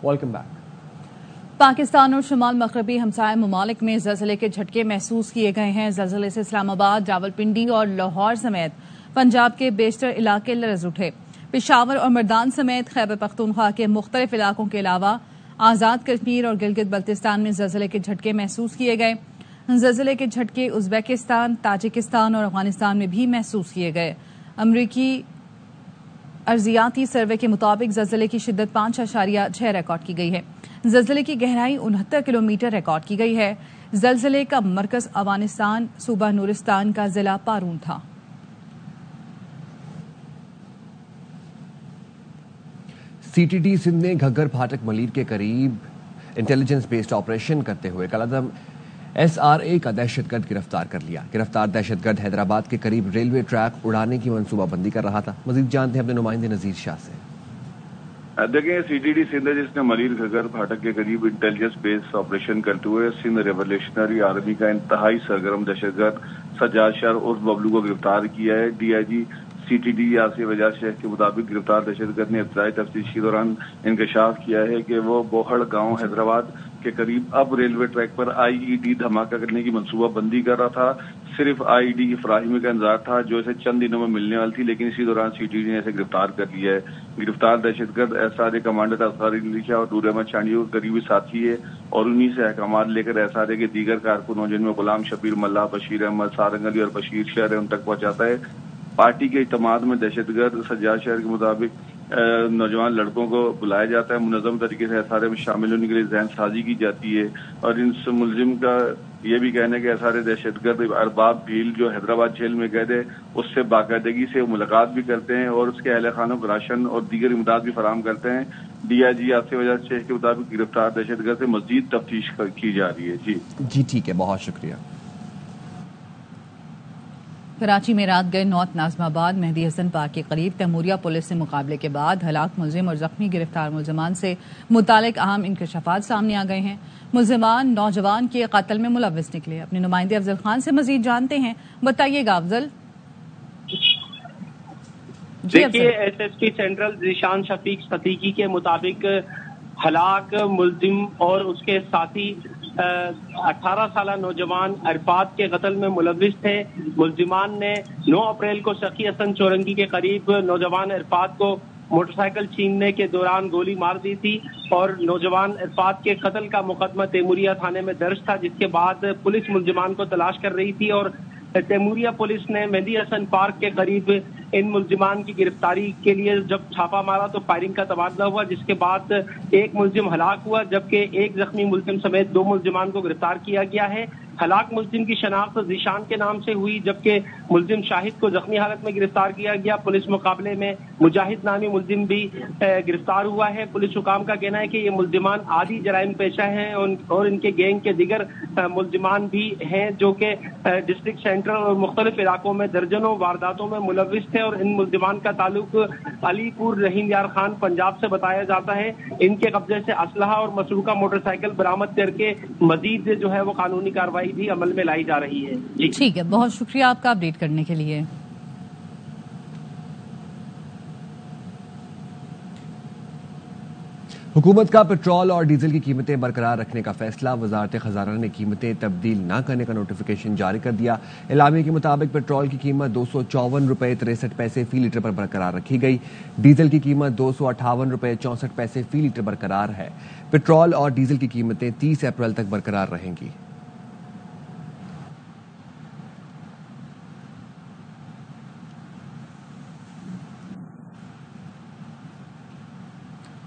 Welcome back. Pakistan और शुमाल मगरबी हमसाया ममालिक में ज़लज़ले के झटके महसूस किए गए हैं। ज़लज़ले से इस्लामाबाद, रावलपिंडी और लाहौर समेत पंजाब के बेशतर इलाके लरज़ उठे। पेशावर और मर्दान समेत खैबर पख्तूनख्वा के मुख्तलिफ इलाकों के अलावा आज़ाद कश्मीर और गिलगित बल्तिस्तान में ज़लज़ले के झटके महसूस किए गए। ज़लज़ले के झटके उज़्बेकिस्तान, ताजिकिस्तान और अफगानिस्तान में भी महसूस किए गए। अमरीकी अर्जियाती सर्वे के मुताबिक ज़लज़ले की शिद्दत 5.6 रिकॉर्ड की गई है। ज़लज़ले की गहराई 69 किलोमीटर रिकॉर्ड की गई है। ज़लज़ले का मरकज़ अफगानिस्तान सूबा नूरिस्तान का जिला पारून था। सीटीडी सिंध ने घग्गर फाटक मलीर के करीब इंटेलिजेंस बेस्ड ऑपरेशन करते हुए कलअदम SRA का दहशतगर्द गिरफ्तार कर लिया। गिरफ्तार दहशतगर्द हैदराबाद के करीब रेलवे ट्रैक उड़ाने की मंसूबाबंदी कर रहा था। मजीद जानते हैं अपने नुमाइंदे नजीर शाह से। देखिए, सीटीडी सिंध जिसने मलीर घग्गर फाटक के करीब इंटेलिजेंस बेस्ड ऑपरेशन करते हुए सिंध रेवोल्यूशनरी आर्मी का इंतहाई सरगर्म दहशतगर्द सज्जाद शर उर्फ बबलू को गिरफ्तार किया है। DIG CTD यासिर वजाद शेख के मुताबिक गिरफ्तार दहशतगर्द ने इब्तदाई तफ्तीश के दौरान इंकशाफ किया है कि वो बोहड़ गांव हैदराबाद के करीब अब रेलवे ट्रैक पर IED धमाका करने की मंसूबाबंदी कर रहा था। सिर्फ IED की फराहमी का इंतजार था जो इसे चंद दिनों में मिलने वाली थी, लेकिन इसी दौरान CTD ने इसे गिरफ्तार कर लिया है। गिरफ्तार दहशतगर्द SRA कमांडर असगर शाह और नूर अहमद चांडियों के करीबी साथी है और उन्हीं से अहकामात लेकर SRA के दीगर कारकुनों जिनमें गुलाम शबीर मल्ला, बशीर अहमद, सारंग अली और बशीर शहर उन तक पहुंचाता है। पार्टी के इत्तेमाद में दहशतगर्द सज्जाद शहर के मुताबिक नौजवान लड़कों को बुलाया जाता है। मुनज़्ज़म तरीके से SRA में शामिल होने के लिए जहन साजी की जाती है और इन मुलजिम का ये भी कहना है कि SRA दहशतगर्द अरबाब भील जो हैदराबाद जेल में कैद है उससे बाकायदगी से मुलाकात भी करते हैं और उसके अहल खानों को राशन और दीगर इमदाद भी फराहम करते हैं। DIG यासिर वजाद शेख के मुताबिक गिरफ्तार दहशतगर्द से मजीद तफ्तीश की जा रही है। जी ठीक है, बहुत शुक्रिया। कराची में रात गए नॉर्थ नाज़िमाबाद मेहदी हसन पार्क के करीब तैमूरिया पुलिस से मुकाबले के बाद हलाक मुलजिम और जख्मी गिरफ्तार मुलजमान से मुतालिक अहम इंकशाफात सामने आ गए हैं। मुलजमान नौजवान के कत्ल में मुलव्विस निकले। अपने नुमाइंदे अफजल खान से मजीद जानते हैं। बताइएगा अफजल। देखिए, SSP सेंट्रल ज़ीशान शफीक सतीकी के मुताबिक हलाक मुलजिम और उसके साथी 18 साल नौजवान अरफात के कत्ल में मुलव्विस थे। मुलजिमान ने 9 अप्रैल को सखी हसन चौरंगी के करीब नौजवान अरफात को मोटरसाइकिल छीनने के दौरान गोली मार दी थी और नौजवान अरफात के कत्ल का मुकदमा तैमूरिया थाने में दर्ज था, जिसके बाद पुलिस मुलजिमान को तलाश कर रही थी और तैमूरिया पुलिस ने मेहदी हसन पार्क के करीब इन मुलजिमान की गिरफ्तारी के लिए जब छापा मारा तो फायरिंग का तबादला हुआ, जिसके बाद एक मुलजिम हलाक हुआ जबकि एक जख्मी मुलजिम समेत 2 मुलजिमान को गिरफ्तार किया गया है। हलाक मुलजिम की शनाख्त ज़ीशान के नाम से हुई जबकि मुलजिम शाहिद को जख्मी हालत में गिरफ्तार किया गया। पुलिस मुकाबले में मुजाहिद नामी मुलजिम भी गिरफ्तार हुआ है। पुलिस हुकाम का कहना है कि ये मुलजिमान आदि जराइम पेशा हैं और इनके गैंग के दिगर मुलजिमान भी हैं जो कि डिस्ट्रिक्ट सेंट्रल और मुख्तलिफ इलाकों में दर्जनों वारदातों में मुलव्विस थे और इन मुलजिमान का ताल्लुक अलीपुर रहीम यार खान पंजाब से बताया जाता है। इनके कब्जे से असलहा और मसरूका मोटरसाइकिल बरामद करके मजीद जो है वो कानूनी कार्रवाई भी अमल में लाई जा रही है। ठीक है, बहुत शुक्रिया आपका अपडेट करने के लिए। हुकूमत का पेट्रोल और डीजल की कीमतें बरकरार रखने का फैसला। वजारत खजाना ने कीमतें तब्दील न करने का नोटिफिकेशन जारी कर दिया। एलामिया के मुताबिक पेट्रोल की कीमत 254 रुपये 63 पैसे फी लीटर पर बरकरार रखी गई। डीजल की कीमत 258 रुपये 64 पैसे फी लीटर बरकरार है। पेट्रोल और डीजल की कीमतें 30 अप्रैल तक बरकरार रहेंगी।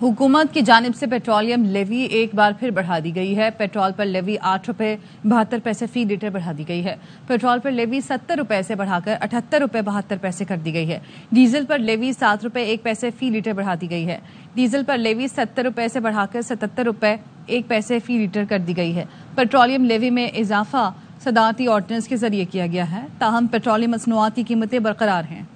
हुकूमत की जानिब से पेट्रोलियम लेवी एक बार फिर बढ़ा दी गई है। पेट्रोल पर लेवी 8 रुपये 72 पैसे फी लीटर बढ़ा दी गई है। पेट्रोल पर लेवी 70 रुपये से बढ़ाकर 78 रुपये 72 पैसे कर दी गई है। डीजल पर लेवी 7 रुपये 1 पैसे फी लीटर बढ़ा दी गई है। डीजल पर लेवी 70 रुपये से बढ़ाकर 77 रुपये 1 पैसे फी लीटर कर दी गई है। पेट्रोलियम लेवी में इजाफा सदारती ऑर्डिनेंस के जरिए किया गया है, ताहम पेट्रोलियम मसनूआत की कीमतें बरकरार हैं।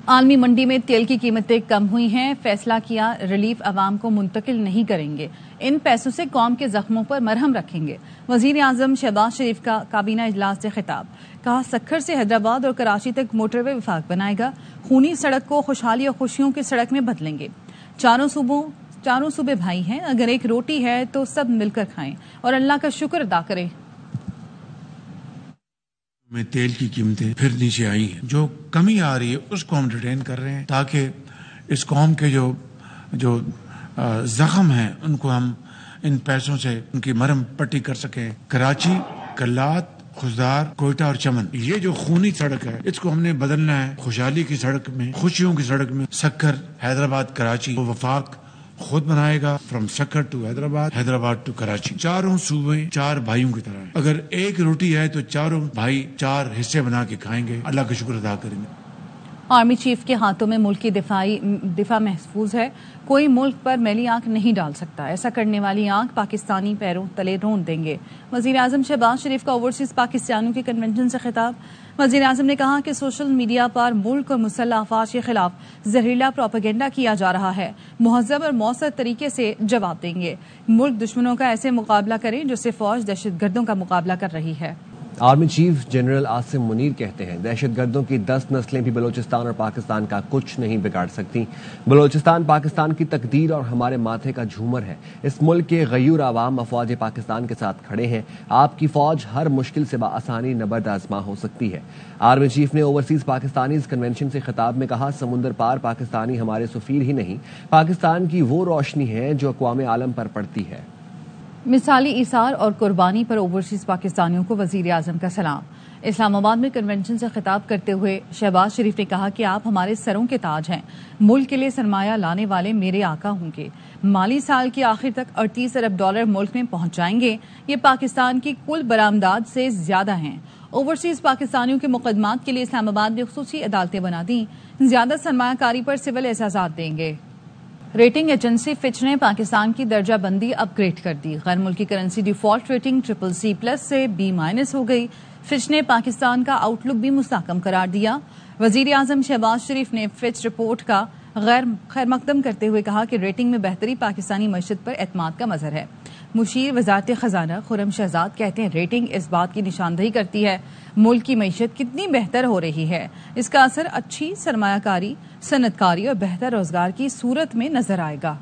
عالمی منڈی میں تیل کی قیمتیں کم ہوئی ہیں، فیصلہ کیا ریلیف عوام کو منتقل نہیں کریں گے، ان پیسوں سے قوم کے زخموں پر مرہم رکھیں گے۔ وزیر اعظم شہباز شریف کا کابینہ اجلاس سے خطاب، کہا سکھر سے حیدرآباد اور کراچی تک موٹر وے وفاق بنائے گا، خونی سڑک کو خوشحالی اور خوشیوں کی سڑک میں بدلیں گے۔ چاروں صوبے بھائی ہیں، اگر ایک روٹی ہے تو سب مل کر کھائیں اور اللہ کا شکر ادا کریں۔ میں تیل کی قیمتیں پھر نیچے آئی ہیں، جو کمی آ رہی ہے اس کو ہم ریٹین کر رہے ہیں تاکہ اس قوم کے جو زخم ہیں ان کو ہم ان پیسوں سے ان کی مرہم پٹی کر سکیں۔ کراچی، کلات، خزدار، کوئٹہ اور چمن، یہ جو خونی سڑک ہے اس کو ہم نے بدلنا ہے خوشحالی کی سڑک میں، خوشیوں کی سڑک میں۔ سکھر، حیدرآباد، کراچی، وہ وفاق خود بنائے گا، from Sukkur to Hyderabad, Hyderabad to Karachi. چاروں صوبے چار بھائیوں کی طرح ہیں، اگر ایک روٹی ہے تو چاروں بھائی چار حصے بنا کے کھائیں گے، اللہ کا شکر ادا کریں گے۔ آرمی چیف کے ہاتھوں میں ملک کی دفاع محفوظ ہے، کوئی ملک پر میلی آنکھ نہیں ڈال سکتا، ایسا کرنے والی آنکھ پاکستانی پیروں تلے رون دیں گے۔ وزیر اعظم شہباز شریف کا اوورسیز پاکستانیوں کے کنونشن سے خطاب، وزیر اعظم نے کہا کہ سوشل میڈیا پر ملک اور مسلح افواج کے خلاف زہریلا پروپیگنڈا کیا جا رہا ہے، مہذب اور مؤثر طریقے سے جواب دیں گے۔ ملک دشمنوں کا ایسے مقابلہ کرے جس سے فوج دہشت گردوں کا مقابلہ کر رہی ہے۔ Army chief general Asim Munir کہتے ہیں دہشت گردوں کی 10 نسلیں بھی بلوچستان اور پاکستان کا کچھ نہیں بگاڑ سکتی۔ بلوچستان پاکستان کی تقدیر اور ہمارے ماتھے کا جھومر ہے، اس ملک کے غیور عوام افواج پاکستان کے ساتھ کھڑے ہیں، آپ کی فوج ہر مشکل سے بآسانی نبرد آزما ہو سکتی ہے۔ آرمی چیف نے اوورسیز پاکستانیز کنونشن سے خطاب میں کہا سمندر پار پاکستانی ہمارے سفیر ہی نہیں، پاکستان کی وہ روشنی ہے جو اقوام عالم پر پڑتی ہے۔ مثالی ایثار اور قربانی پر اوورسیز پاکستانیوں کو وزیر اعظم کا سلام۔ اسلام آباد میں کنونشن سے خطاب کرتے ہوئے شہباز شریف نے کہا کہ آپ ہمارے سروں کے تاج ہیں، ملک کے لیے سرمایہ لانے والے میرے آقا ہوں گے، مالی سال کے آخر تک 38 ارب ڈالر ملک میں پہنچ جائیں گے، یہ پاکستان کی کل برآمدات سے زیادہ ہیں۔ اوورسیز پاکستانیوں کے مقدمات کے لیے اسلام آباد میں خصوصی عدالتیں بنا دیں، زیادہ سرمایہ کاری پر سول اعزازات دیں گے۔ ریٹنگ ایجنسی فچ نے پاکستان کی درجہ بندی اپ گریڈ کر دی، غیر ملکی کرنسی ڈیفالٹ ریٹنگ CCC+ سے B- ہو گئی۔ فچ نے پاکستان کا آؤٹ لک بھی مستحکم قرار دیا۔ وزیر اعظم شہباز شریف نے فچ رپورٹ کا خیر مقدم کرتے ہوئے کہا کہ ریٹنگ میں بہتری پاکستانی معیشت پر اعتماد کا مظہر ہے۔ مشیر وزارت خزانہ خرم شہزاد کہتے ہیں ریٹنگ اس بات کی نشاندہی کرتی ہے ملک کی معیشت کتنی بہتر ہو رہی ہے، اس کا اثر اچھی سرمایہ کاری، صنعت کاری اور بہتر روزگار کی صورت میں نظر آئے گا۔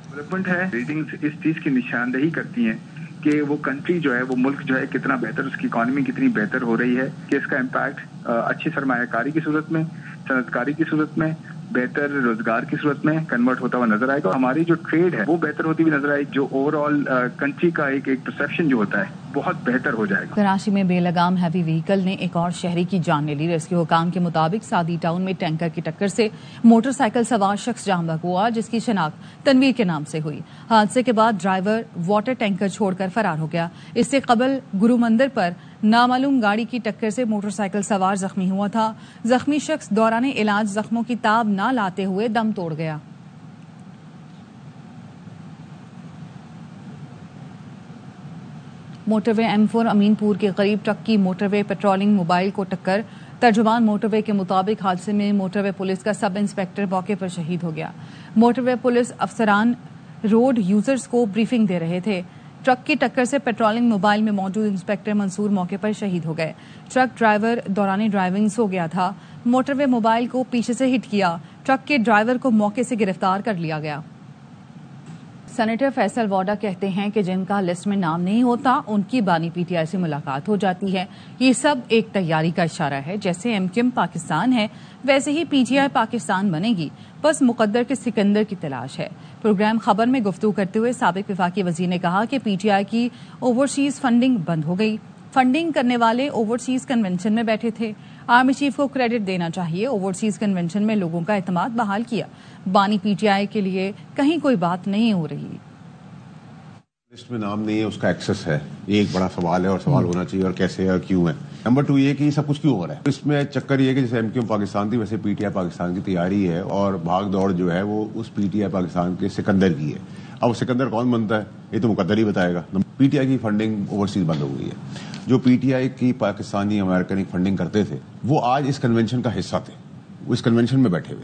ڈیولپمنٹ ہے، ریٹنگز اس چیز کی نشاندہی کرتی ہیں کہ وہ کنٹری جو ہے، وہ ملک جو ہے کتنا بہتر، اس کی اکانومی کتنی بہتر ہو رہی ہے، کہ اس کا امپیکٹ اچھی سرمایہ کاری کی صورت میں، صنعت کاری کی صورت میں، بہتر روزگار کی صورت میں کنورٹ ہوتا ہوا نظر آئے گا۔ ہماری جو ٹریڈ ہے وہ بہتر ہوتی ہوئی نظر آئے گی، جو اوور آل کنٹری کا ایک پرسیپشن جو ہوتا ہے بہت بہتر ہو جائے گا۔ کراچی میں بے لگام ہیوی وہیکل نے ایک اور شہری کی جان لے لی۔ ریسکیو حکام کے مطابق سعدی ٹاؤن میں ٹینکر کی ٹکر سے موٹر سائیکل سوار شخص جاں بحق ہوا، جس کی شناخت تنویر کے نام سے ہوئی۔ حادثے کے بعد ڈرائیور واٹر ٹینکر چھوڑ کر فرار ہو گیا۔ اس سے قبل گرو مندر پر نامعلوم گاڑی کی ٹکر سے موٹر سائیکل سوار زخمی ہوا تھا۔ زخمی شخص دوران علاج زخموں کی تاب نہ لاتے ہوئے دم توڑ گیا۔ موٹر وے M4 امین پور کے قریب ٹرک کی موٹر وے پیٹرولنگ موبائل کو ٹکر، ترجمان موٹر وے کے مطابق حادثے میں موٹر وے پولیس کا سب انسپیکٹر موقع پر شہید ہو گیا۔ موٹر وے پولیس افسران روڈ یوزرز کو بریفنگ دے رہے تھے۔ ٹرک کی ٹکر سے پیٹرولنگ موبائل میں موجود انسپیکٹر منصور موقع پر شہید ہو گئے۔ ٹرک ڈرائیور دوران ڈرائیونگ سو گیا تھا۔ موٹر وے موبائل کو پیچھے سے ہٹ کیا، ٹرک کے ڈرائیور کو موقع سے گرفتار کر لیا گیا۔ سینیٹر فیصل واڈا کہتے ہیں کہ جن کا لسٹ میں نام نہیں ہوتا ان کی بانی PTI سے ملاقات ہو جاتی ہے، یہ سب ایک تیاری کا اشارہ ہے، جیسے MQM پاکستان ہے ویسے ہی PTI پاکستان بنے گی، بس مقدر کے سکندر کی تلاش ہے۔ پروگرام خبر میں گفتگو کرتے ہوئے سابق وفاقی وزیر نے کہا کہ PTI کی اوورسیز فنڈنگ بند ہو گئی، فنڈنگ کرنے والے اوورسیز کنونشن میں بیٹھے تھے۔ آرمی چیف کو کریڈٹ دینا چاہیے، اوورسیز کنونشن میں لوگوں کا اعتماد بحال کیا۔ بانی PTI کے لیے کہیں کوئی بات نہیں ہو رہی۔ لسٹ میں نام نہیں ہے، اس کا ایکسس ہے، یہ ایک بڑا سوال ہے اور سوال ہونا چاہیے اور کیسے ہے اور کیوں ہے۔ نمبر 2 یہ کہ یہ سب کچھ کیوں ہو رہا ہے، اس میں چکر یہ کہ جیسے MQM پاکستان تھی ویسے PTI پاکستان کی تیاری ہے اور بھاگ دوڑ جو ہے وہ اس PTI پاکستان کے سکندر کی ہے۔ اب سکندر کون بنتا ہے یہ تو مقدر ہی بتائے گا۔ PTI کی فنڈنگ اوورسیز بند ہو گئی ہے۔ جو PTI کی پاکستانی امریکن فنڈنگ کرتے تھے وہ آج اس کنونشن کا حصہ تھے، वो इस कन्वेंशन में बैठे हुए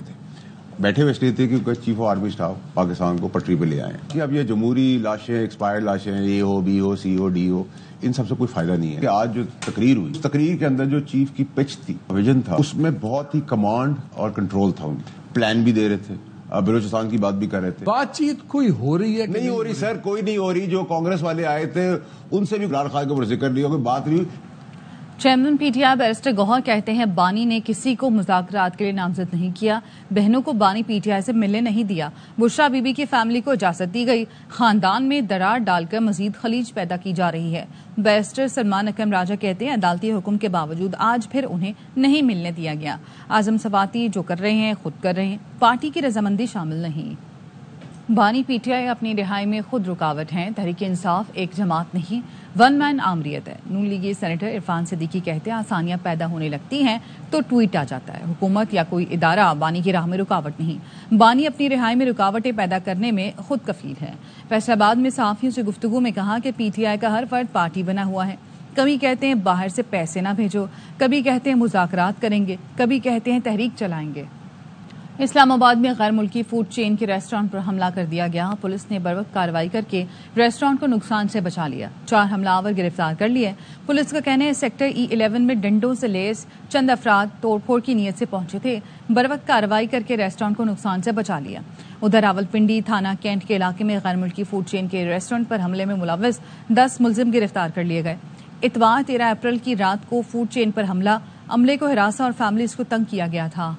इसलिए थे कि chief of army staff Pakistan को पटरी पे ले आए कि अब ये जमहूरी लाशें, एक्सपायर्ड लाशें, ए हो, बी हो, सी हो, डी हो, इन सबसे कोई फायदा नहीं है। कि आज जो तकरीर हुई, तकरीर के अंदर जो चीफ की पिच थी, विजन था, उसमें बहुत ही कमांड और कंट्रोल था। उनके प्लान भी दे रहे थे, बलूचिस्तान की बात भी कर रहे थे। बातचीत कोई हो रही है? नहीं हो रही सर, कोई नहीं हो रही। जो कांग्रेस वाले आए थे उनसे भी इमरान खान के ऊपर जिक्र नहीं हो, कोई बात नहीं। चेयरमैन पीटीआई बैरिस्टर गौहर कहते हैं बानी ने किसी को मुज़ाकरात के लिए नामजद नहीं किया, बहनों को बानी पीटीआई से मिलने नहीं दिया, बुशरा बीबी की फैमिली को इजाजत दी गई, खानदान में दरार डालकर मजीद खलीज पैदा की जा रही है। बैरिस्टर सलमान अकरम राजा कहते हैं अदालती हुक्म के बावजूद आज फिर उन्हें नहीं मिलने दिया गया। आजम सवाती जो कर रहे हैं खुद कर रहे हैं, पार्टी की रजामंदी शामिल नहीं। बानी पीटीआई अपनी रिहाई में खुद रुकावट हैं, तहरीक इंसाफ एक जमात नहीं, वन मैन आमरीत है। नून लीगी सेनेटर इरफान सिद्दीकी कहते हैं आसानियां पैदा होने लगती हैं तो ट्वीट आ जाता है, हुकूमत या कोई इदारा बानी की राह में रुकावट नहीं। बानी अपनी रिहाई में रुकावटें पैदा करने में खुद कफील है। फैसलाबाद में सहाफियों से गुफ्तगू में कहा कि पीटीआई का हर फर्द पार्टी बना हुआ है, कभी कहते हैं बाहर से पैसे ना भेजो, कभी कहते हैं मुज़ाकरात करेंगे, कभी कहते हैं तहरीक चलाएंगे। इस्लामाबाद में गैर मुल्की फूड चेन के रेस्टोरेंट पर हमला कर दिया गया, पुलिस ने बरवक्त कार्रवाई करके रेस्टोरेंट को नुकसान से बचा लिया, 4 हमलावर गिरफ्तार कर लिए। पुलिस का कहना है सेक्टर E11 में डंडों से लेस चंद अफराद तोड़फोड़ की नीयत से पहुंचे थे, बरवक्त कार्रवाई करके रेस्टोरेंट को नुकसान से बचा लिया। उधर रावलपिंडी थाना कैंट के इलाके में गैर मुल्की फूड चेन के रेस्टोरेंट पर हमले में मुलव्वस 10 मुलजिम गिरफ्तार कर लिए गए। इतवार 13 अप्रैल की रात को फूड चेन पर हमला, अमले को हिरासा और फैमिलीज को तंग किया गया था।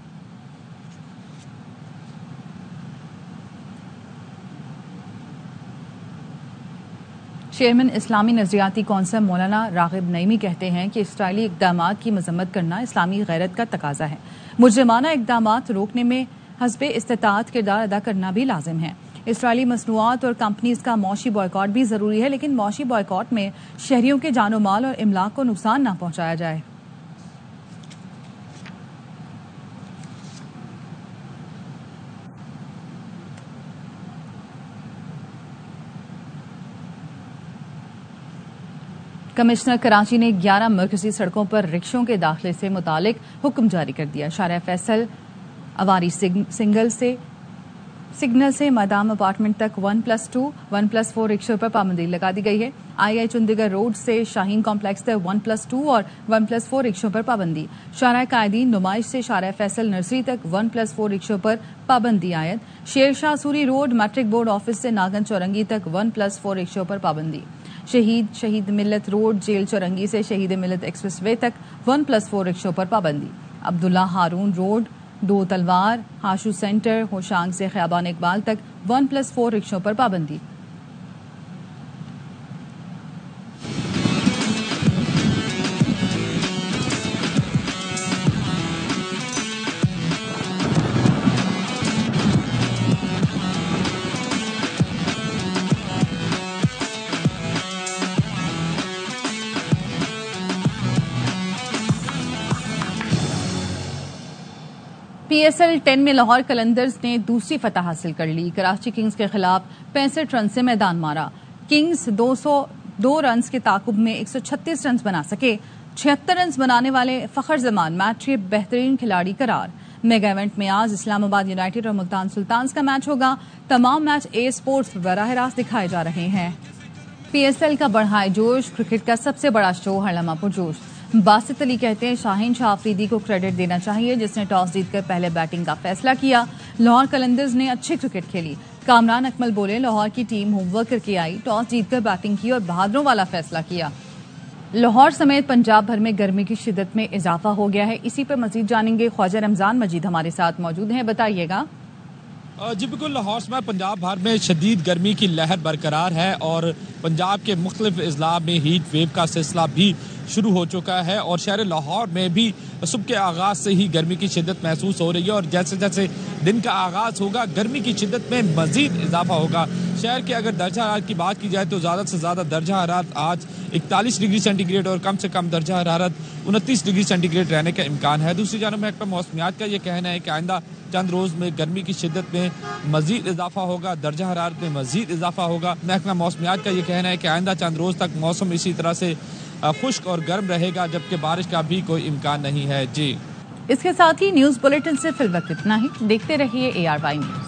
चेयरमैन इस्लामी नजरियाती कौंसिल मौलाना रागिब नईमी कहते हैं कि इसराइली इक़दामात की मजम्मत करना इस्लामी गैरत का तकाजा है। मुजरिमाना इक़दामात रोकने में हस्बे इस्तिताअत किरदार अदा करना भी लाजिम है। इसराइली मसनूआत और कंपनीज का मौशी बॉयकॉट भी जरूरी है, लेकिन मौशी बॉयकॉट में शहरियों के जानो माल और इमलाक को नुकसान न पहुंचाया जाए। कमिश्नर कराची ने 11 मरकजी सड़कों पर रिक्शों के दाखिले से मुतालिक हुक्म जारी कर दिया। शारिया फैसल अवारी सिग्नल से मैदान अपार्टमेंट तक 1+2, 1+4 रिक्शों पर पाबंदी लगा दी गई है। आई चंडीगढ़ रोड से शाहीन कॉम्प्लेक्स तक 1+2 और 1+4 रिक्शों पर पाबंदी। शाहराह कायदीन नुमाइश से शारिया फैसल नर्सरी तक 1+4 रिक्शों पर पाबंदी आयद। Sher Shah Suri road matric board office से नागन चौरंगी तक 1+4 रिक्शों पर पाबंदी। शहीद मिल्लत रोड जेल चौरंगी से शहीद मिल्लत एक्सप्रेस वे तक 1+4 रिक्शों पर पाबंदी। अब्दुल्ला हारून रोड 2 तलवार हाशू सेंटर होशांग से ख़ियाबान इकबाल तक 1+4 रिक्शों पर पाबंदी। PSL 10 में लाहौर कलंदर्स ने दूसरी फतह हासिल कर ली। कराची किंग्स के खिलाफ 65 रन से मैदान मारा। किंग्स 202 रन के ताकुब में 136 रन बना सके। 76 रन बनाने वाले फखर जमान मैच के बेहतरीन खिलाड़ी करार। मेगा इवेंट में आज इस्लामाबाद यूनाइटेड और मुल्तान सुल्तान्स का मैच होगा। तमाम मैच ए स्पोर्ट्स पर बराह रास्त दिखाए जा रहे हैं। PSL का बढ़ाए जोश, क्रिकेट का सबसे बड़ा शो हर लम्हा पुरजोश। बासित अली कहते हैं शाहीन शाह अफरीदी को क्रेडिट देना चाहिए, जिसने टॉस जीतकर पहले बैटिंग का फैसला किया। लाहौर कलंदर्स ने अच्छी क्रिकेट खेली। कामरान अकमल बोले लाहौर की टीम होमवर्क करके आई, टॉस जीतकर बैटिंग की और बहादुरों वाला फैसला किया। लाहौर समेत पंजाब भर में गर्मी की शिद्दत में इजाफा हो गया है। इसी पर मजीद जानेंगे। ख्वाजा रमजान मजीद हमारे साथ मौजूद हैं, बताइएगा। जी बिल्कुल, लाहौर में पंजाब भर में शदीद गर्मी की लहर बरकरार है और पंजाब के मुख्तलिफ अजला में हीट वेव का सिलसिला भी शुरू हो चुका है और शहर लाहौर में भी सुबह के आगाज से ही गर्मी की शिद्दत महसूस हो रही है और जैसे जैसे दिन का आगाज होगा गर्मी की शिद्दत में मजीद इजाफा होगा। शहर के अगर दर्जा हरारत की बात की जाए तो ज़्यादा से ज़्यादा दर्जा हरारत आज 41 डिग्री सेंटीग्रेड और कम से कम दर्जा हरारत 29 डिग्री सेंटीग्रेड रहने का इम्कान है। दूसरी जानब महकमा मौसमियात का ये कहना है कि आइंदा चंद रोज में गर्मी की शिद्दत में मजीद इजाफा होगा, दर्जा हरारत में मजीद इजाफा होगा। महकमा मौसमियात का ये कहना है कि आइंदा चंद रोज तक मौसम इसी तरह से खुश्क और गर्म रहेगा, जबकि बारिश का भी कोई इम्कान नहीं है। जी اس کے ساتھ ہی نیوز بلیٹن سے فی الوقت اتنا ہی. دیکھتے رہیے ARY نیوز.